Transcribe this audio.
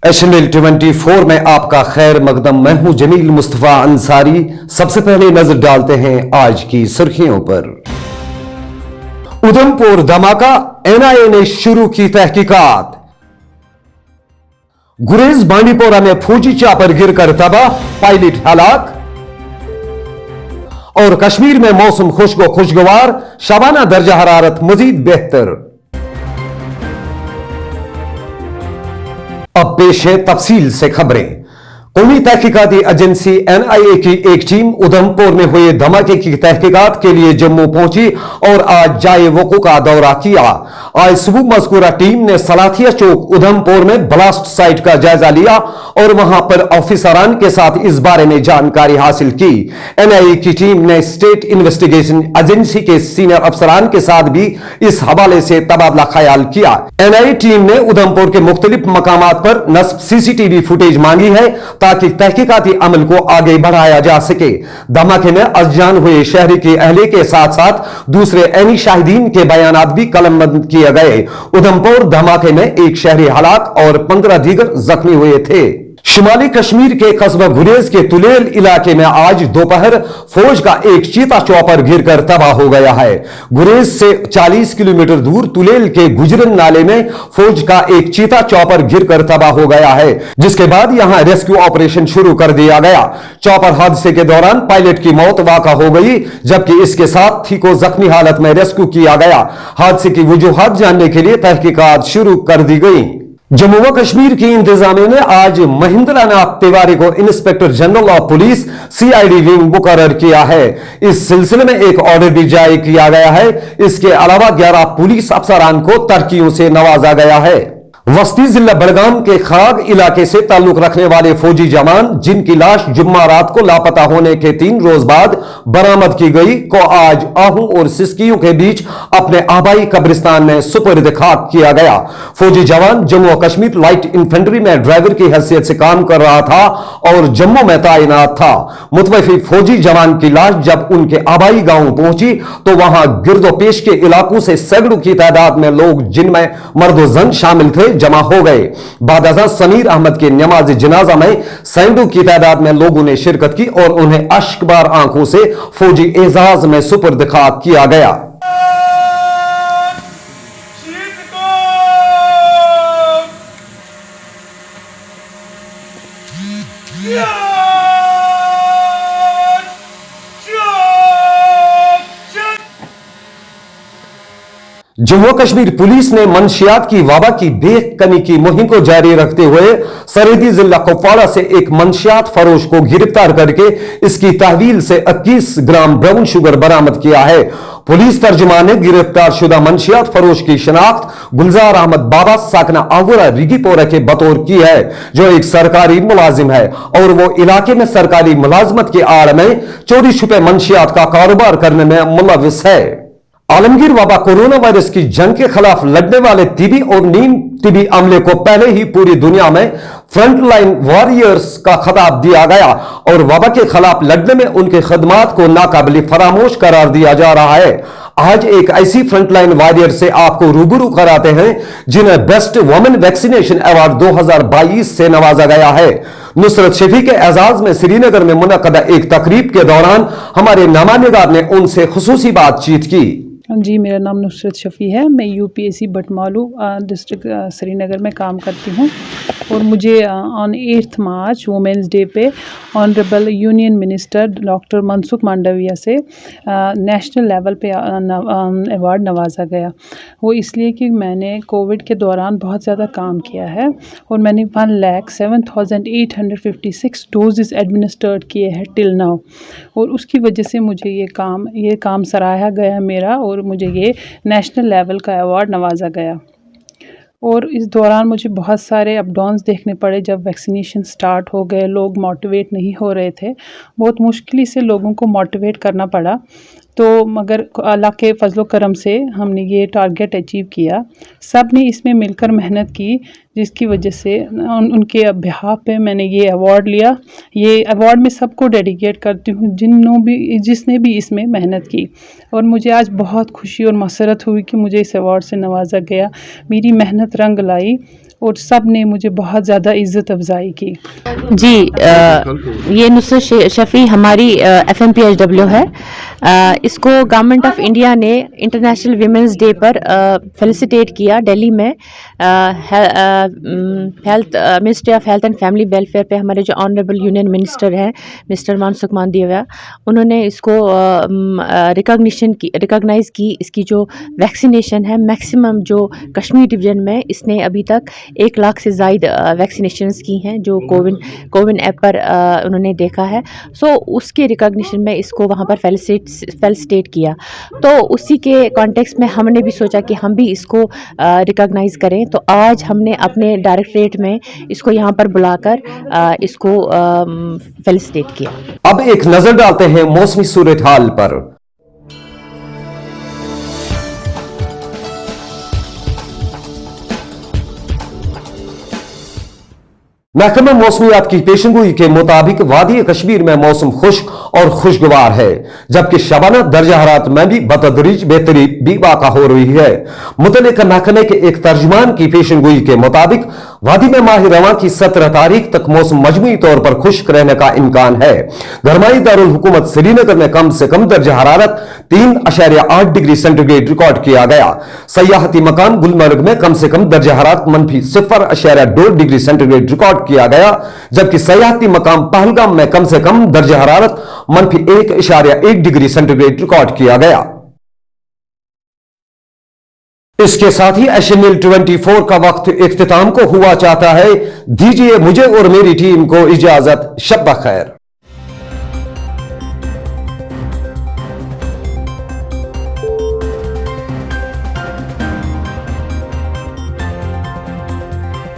एशनेल 24 में आपका खैर मकदम। मैं हूं जमील मुस्तफा अंसारी। सबसे पहले नजर डालते हैं आज की सुर्खियों पर। उधमपुर धमाका, एनआईए ने शुरू की तहकीकात। गुरेज बांडीपोरा में फौजी चापर गिरकर तबाह, पायलट हलाक। और कश्मीर में मौसम खुशगवार, शबाना दर्जा हरारत मजीद बेहतर। अब पेश है तफसील से खबरें। कौमी तहकीकाती एजेंसी एनआईए की एक टीम उधमपुर में हुए धमाके की तहकीकात के लिए जम्मू पहुंची और आज जाए वकू का दौरा किया। आज सुबह मज़कूरा टीम ने सलाथिया चौक उधमपुर में ब्लास्ट साइट का जायजा लिया और वहां पर ऑफिसरान के साथ इस बारे में जानकारी हासिल की। एनआईए की टीम ने स्टेट इन्वेस्टिगेशन एजेंसी के सीनियर अफसरान के साथ भी इस हवाले से तबादला ख्याल किया। एनआईए टीम ने उधमपुर के मुख्तलिफ मकामात पर नस्ब सीसीटीवी फुटेज मांगी है ताकि तहकीकाती अमल को आगे बढ़ाया जा सके। धमाके में अनजान हुए शहरी के अहले के साथ साथ दूसरे ऐनी शाहिदीन के बयानात भी कलमबंद किए गए। उधमपुर धमाके में एक शहरी हलाक और 15 दीगर जख्मी हुए थे। शुमाली कश्मीर के कस्बा गुरेज के तुलेल इलाके में आज दोपहर फौज का एक चीता चौपर गिरकर तबाह हो गया है। गुरेज से 40 किलोमीटर दूर तुलेल के गुजरन नाले में फौज का एक चीता चौपर गिरकर तबाह हो गया है, जिसके बाद यहां रेस्क्यू ऑपरेशन शुरू कर दिया गया। चौपर हादसे के दौरान पायलट की मौत वाक़ा हो गई, जबकि इसके साथी को जख्मी हालत में रेस्क्यू किया गया। हादसे की वजूहात जानने के लिए तहकीकात शुरू कर दी गई। जम्मू व कश्मीर की इंतजामिया ने आज महेंद्र नाथ तिवारी को inspector general of police CID wing मुकर्रर किया है। इस सिलसिले में एक ऑर्डर भी जारी किया गया है। इसके अलावा 11 पुलिस अफसरान को तरक्कियों से नवाजा गया है। वस्ती जिला बड़गाम के खाग इलाके से ताल्लुक रखने वाले फौजी जवान जिनकी लाश जुम्मा रात को लापता होने के 3 रोज बाद बरामद की गई को आज आहू और सिस्कियों के बीच अपने आबाई कब्रिस्तान में सुपुर्द खाक किया गया। फौजी जवान जम्मू कश्मीर लाइट इन्फेंट्री में ड्राइवर की हैसियत से काम कर रहा था और जम्मू में तैनात था। मुतवफ़ी फौजी जवान की लाश जब उनके आबाई गांव पहुंची तो वहां गिरदोपेश के इलाकों से सैकड़ों की तादाद में लोग, जिनमें मर्द जन शामिल थे, जमा हो गए। बादशाह समीर अहमद के नमाज जनाजा में सैकड़ों की तादाद में लोगों ने शिरकत की और उन्हें अश्कबार आंखों से फौजी एजाज में सुपुर्द खाक किया गया। जम्मू कश्मीर पुलिस ने मंशियात की वबा की बेखनी की मुहिम को जारी रखते हुए सरहदी जिला कुपवाड़ा से एक मंशियात फरोश को गिरफ्तार करके इसकी तहवील से 21 ग्राम ब्राउन शुगर बरामद किया है। पुलिस तर्जुमान ने गिरफ्तार शुदा मंशियात फरोश की शनाख्त गुलजार अहमद बाबा साकना आगुरा रिगीपोरा के बतौर की है, जो एक सरकारी मुलाजिम है और वो इलाके में सरकारी मुलाजमत की आड़ में चोरी छुपे मंशियात का कारोबार करने में मुलविस है। आलमगीर वबा कोरोना वायरस की जंग के खिलाफ लड़ने वाले तिबी और नीम तिबी अमले को पहले ही पूरी दुनिया में फ्रंटलाइन वॉरियर्स का खिताब दिया गया और वबा के खिलाफ लड़ने में उनके खदमात को नाकाबिल फरामोश करार दिया जा रहा है। आज एक ऐसी फ्रंटलाइन वॉरियर से आपको रूबरू कराते हैं जिन्हें बेस्ट वुमेन वैक्सीनेशन अवार्ड 2022 से नवाजा गया है। नुसरत शफी के एजाज में श्रीनगर में मुनक्कदा एक तकरीब के दौरान हमारे नामानिगार ने उनसे खुसूसी बातचीत की। जी, मेरा नाम नुसरत शफ़ी है। मैं यूपीएससी बटमालू डिस्ट्रिक्ट श्रीनगर में काम करती हूँ और मुझे ऑन 8 मार्च वुमेंस डे पे honourable union minister doctor Mansukh Mandaviya से नेशनल लेवल पे अवार्ड नवाजा गया। वो इसलिए कि मैंने कोविड के दौरान बहुत ज़्यादा काम किया है और मैंने 1,07,856 डोजेस एडमिनिस्ट्रेट किए हैं टिल नाउ, और उसकी वजह से मुझे ये काम सराहा गया मेरा और मुझे ये नेशनल लेवल का अवार्ड नवाजा गया। और इस दौरान मुझे बहुत सारे अप डाउन्स देखने पड़े। जब वैक्सीनेशन स्टार्ट हो गए, लोग मोटिवेट नहीं हो रहे थे, बहुत मुश्किल से लोगों को मोटिवेट करना पड़ा। तो मगर अल्लाह के फजलो करम से हमने ये टारगेट अचीव किया। सब ने इसमें मिलकर मेहनत की, जिसकी वजह से उनके बिहाफ पे मैंने ये अवार्ड लिया। ये अवार्ड मैं सबको डेडिकेट करती हूँ जिसने भी इसमें मेहनत की, और मुझे आज बहुत खुशी और मसरत हुई कि मुझे इस अवार्ड से नवाजा गया। मेरी मेहनत रंग लाई और सब ने मुझे बहुत ज़्यादा इज़्ज़त अफजाई की। जी, ये नुसरत शफ़ी हमारी FMPHW है। इसको गवर्नमेंट ऑफ इंडिया ने इंटरनेशनल विमेंस डे पर फेलिसिटेट किया दिल्ली में। Health ministry of health and family welfare पे हमारे जो ऑनरेबल यूनियन मिनिस्टर हैं मिस्टर मनसुख मांडविया, उन्होंने इसको रिकॉग्नाइज़ की। इसकी जो वैक्सीनेशन है मैक्सिमम जो कश्मीर डिवीज़न में इसने अभी तक 1 लाख से ज़ायद वैक्सीनेशंस की हैं जो कोविन ऐप पर उन्होंने देखा है। सो उसके रिकॉग्निशन में इसको वहाँ पर फेलिसिटेट किया। तो उसी के कॉन्टेक्स्ट में हमने भी सोचा कि हम भी इसको रिकॉग्नाइज़ करें। तो आज हमने अपने डायरेक्टरेट में इसको यहाँ पर बुलाकर इसको फेलिसिटेट किया। अब एक नजर डालते हैं मौसमी सूरत हाल पर। महकमा मौसमियात की पेशनगोई के मुताबिक वादी कश्मीर में मौसम खुश्क और खुशगवार है, जबकि शबाना दर्जा हरारत में भी बतदरीज बेहतरी भी वाक़ा हो रही है। मुतल्लिका महकमे के एक तर्जुमान की पेशनगोई के मुताबिक वादी में माह रवां की 17 तारीख तक मौसम मजमूई तौर पर खुश्क रहने का इम्कान है। गरमाई दारुल हुकूमत श्रीनगर में कम से कम दर्जा हरारत 3.8 डिग्री सेंटीग्रेड रिकॉर्ड किया गया। सयाहती मकाम गुलमर्ग में कम से कम दर्जा हरारत -0.2 डिग्री सेंटीग्रेड रिकॉर्ड किया गया, जबकि सयाहती मकाम पहलगाम में कम से कम दर्जा हरारत -1.1 डिग्री सेंटीग्रेड रिकॉर्ड किया गया। इसके साथ ही एशियन मील 24 का वक्त इख्तिताम को हुआ चाहता है। दीजिए मुझे और मेरी टीम को इजाजत। शब बखैर।